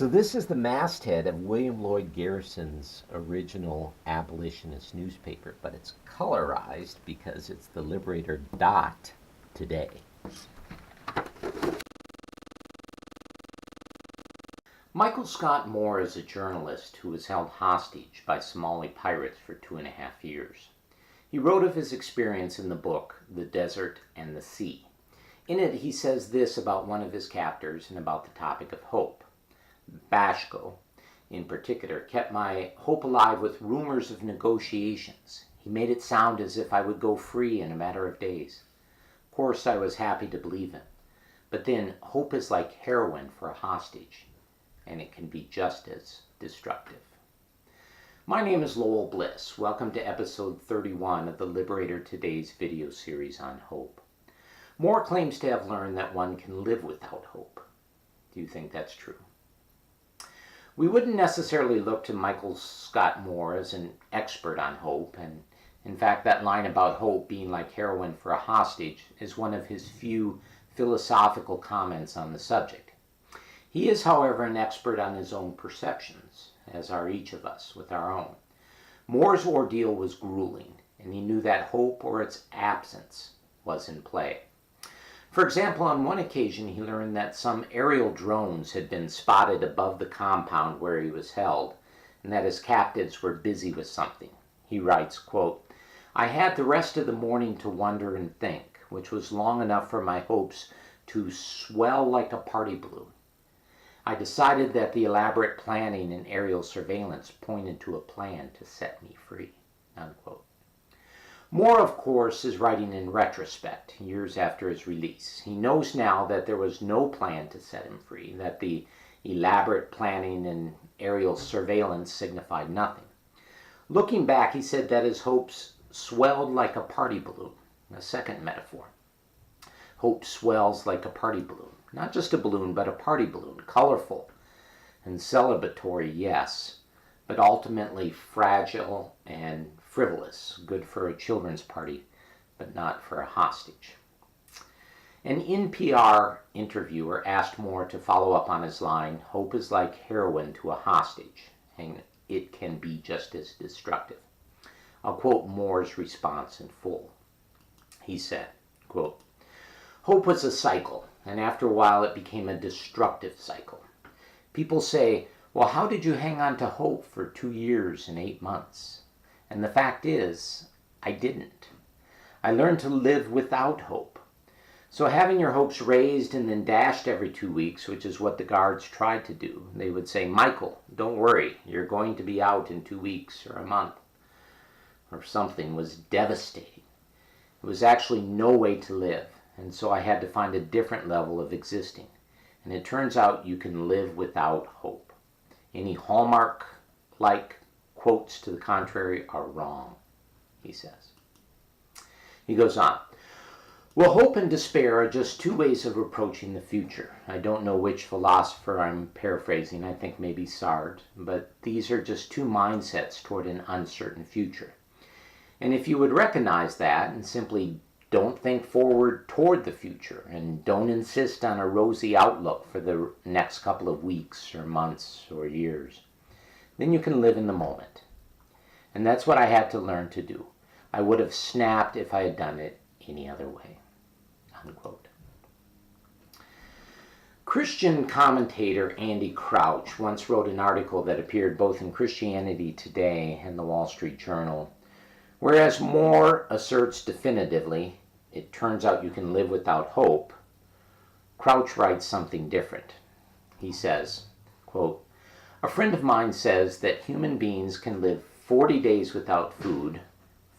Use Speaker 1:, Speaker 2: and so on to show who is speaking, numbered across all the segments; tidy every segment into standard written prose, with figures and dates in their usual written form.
Speaker 1: So this is the masthead of William Lloyd Garrison's original abolitionist newspaper, but it's colorized because it's the Liberator dot today. Michael Scott Moore is a journalist who was held hostage by Somali pirates for 2.5 years. He wrote of his experience in the book, The Desert and the Sea. In it, he says this about one of his captors and about the topic of hope. Bashko, in particular, kept my hope alive with rumors of negotiations. He made it sound as if I would go free in a matter of days. Of course, I was happy to believe him. But then, hope is like heroin for a hostage, and it can be just as destructive. My name is Lowell Bliss. Welcome to episode 31 of the Liberator Today's video series on hope. Moore claims to have learned that one can live without hope. Do you think that's true? We wouldn't necessarily look to Michael Scott Moore as an expert on hope, and in fact that line about hope being like heroin for a hostage is one of his few philosophical comments on the subject. He is, however, an expert on his own perceptions, as are each of us with our own. Moore's ordeal was grueling, and he knew that hope or its absence was in play. For example, on one occasion he learned that some aerial drones had been spotted above the compound where he was held, and that his captives were busy with something. He writes, quote, "I had the rest of the morning to wonder and think, which was long enough for my hopes to swell like a party balloon. I decided that the elaborate planning and aerial surveillance pointed to a plan to set me free." Unquote. Moore, of course, is writing in retrospect, years after his release. He knows now that there was no plan to set him free, that the elaborate planning and aerial surveillance signified nothing. Looking back, he said that his hopes swelled like a party balloon, a second metaphor. Hope swells like a party balloon. Not just a balloon, but a party balloon, colorful and celebratory, yes, but ultimately fragile and frivolous, good for a children's party, but not for a hostage. An NPR interviewer asked Moore to follow up on his line, "Hope is like heroin to a hostage, and it can be just as destructive." I'll quote Moore's response in full. He said, quote, "Hope was a cycle, and after a while it became a destructive cycle. People say, well, how did you hang on to hope for 2 years and 8 months? And the fact is, I didn't. I learned to live without hope. So having your hopes raised and then dashed every 2 weeks, which is what the guards tried to do, they would say, 'Michael, don't worry, you're going to be out in 2 weeks or a month,' or something, was devastating. It was actually no way to live, and so I had to find a different level of existing. And it turns out you can live without hope. Any Hallmark-like quotes to the contrary are wrong," he says. He goes on, "Well, hope and despair are just two ways of approaching the future. I don't know which philosopher I'm paraphrasing, I think maybe Sartre, but these are just two mindsets toward an uncertain future. And if you would recognize that and simply don't think forward toward the future and don't insist on a rosy outlook for the next couple of weeks or months or years, then you can live in the moment. And that's what I had to learn to do. I would have snapped if I had done it any other way." Unquote. Christian commentator Andy Crouch once wrote an article that appeared both in Christianity Today and the Wall Street Journal. Whereas Moore asserts definitively, it turns out you can live without hope, Crouch writes something different. He says, quote, "A friend of mine says that human beings can live 40 days without food,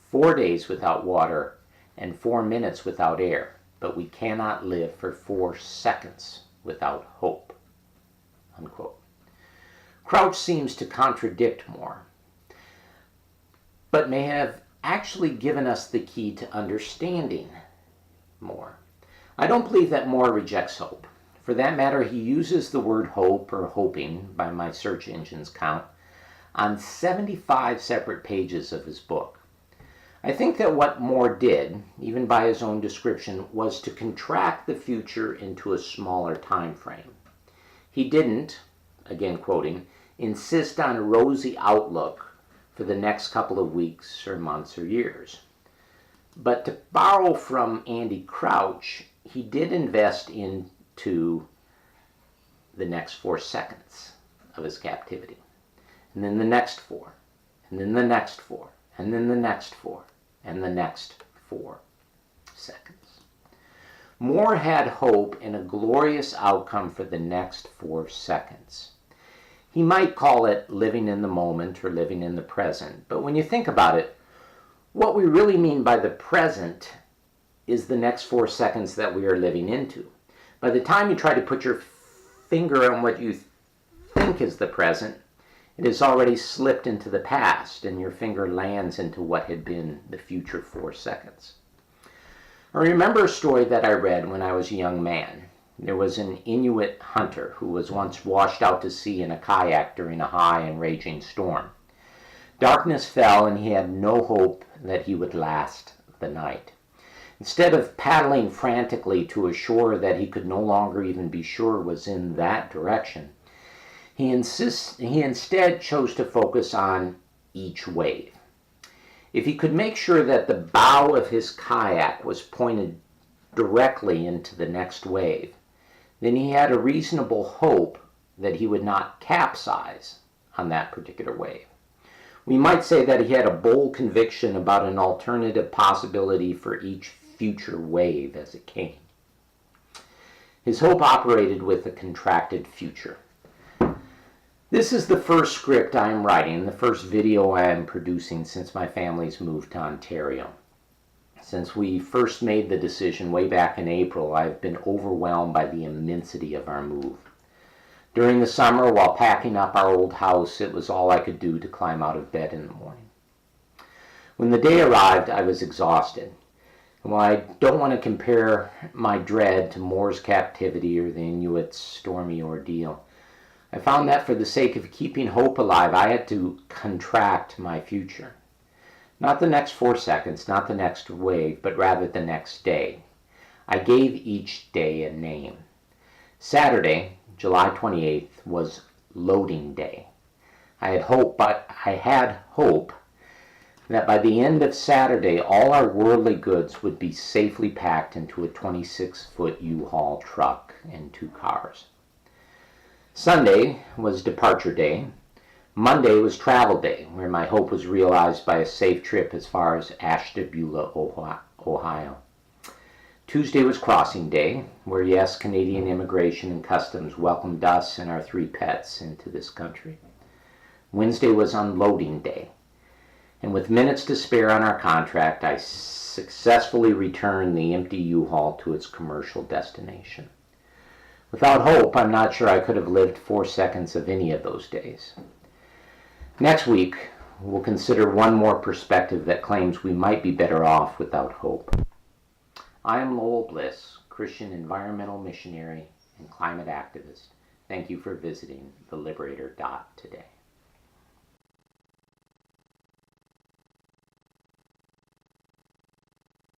Speaker 1: 4 days without water, and 4 minutes without air, but we cannot live for 4 seconds without hope." Unquote. Crouch seems to contradict Moore, but may have actually given us the key to understanding Moore. I don't believe that Moore rejects hope. For that matter, he uses the word hope or hoping, by my search engine's count, on 75 separate pages of his book. I think that what Moore did, even by his own description, was to contract the future into a smaller time frame. He didn't, again quoting, insist on a rosy outlook for the next couple of weeks or months or years. But to borrow from Andy Crouch, he did invest into the next 4 seconds of his captivity. And then the next 4, and then the next 4, and then the next 4, and the next 4 seconds. Moore had hope in a glorious outcome for the next 4 seconds. He might call it living in the moment or living in the present, but when you think about it, what we really mean by the present is the next 4 seconds that we are living into. By the time you try to put your finger on what you think is the present, it has already slipped into the past, and your finger lands into what had been the future 4 seconds. I remember a story that I read when I was a young man. There was an Inuit hunter who was once washed out to sea in a kayak during a high and raging storm. Darkness fell, and he had no hope that he would last the night. Instead of paddling frantically to a shore that he could no longer even be sure was in that direction, he instead chose to focus on each wave. If he could make sure that the bow of his kayak was pointed directly into the next wave, then he had a reasonable hope that he would not capsize on that particular wave. We might say that he had a bold conviction about an alternative possibility for each future wave as it came. His hope operated with a contracted future. This is the first script I am writing, the first video I am producing since my family's moved to Ontario. Since we first made the decision way back in April, I've been overwhelmed by the immensity of our move. During the summer, while packing up our old house, it was all I could do to climb out of bed in the morning. When the day arrived, I was exhausted. And while I don't want to compare my dread to Moore's captivity or the Inuit's stormy ordeal, I found that for the sake of keeping hope alive, I had to contract my future. Not the next 4 seconds, not the next wave, but rather the next day. I gave each day a name. Saturday, July 28th, was loading day. I had hope that by the end of Saturday, all our worldly goods would be safely packed into a 26-foot U-Haul truck and 2 cars. Sunday was departure day. Monday was travel day, where my hope was realized by a safe trip as far as Ashtabula, Ohio. Tuesday was crossing day, where yes, Canadian Immigration and Customs welcomed us and our 3 pets into this country. Wednesday was unloading day, and with minutes to spare on our contract, I successfully returned the empty U-Haul to its commercial destination. Without hope, I'm not sure I could have lived 4 seconds of any of those days. Next week, we'll consider one more perspective that claims we might be better off without hope. I am Lowell Bliss, Christian environmental missionary and climate activist. Thank you for visiting theliberator.today.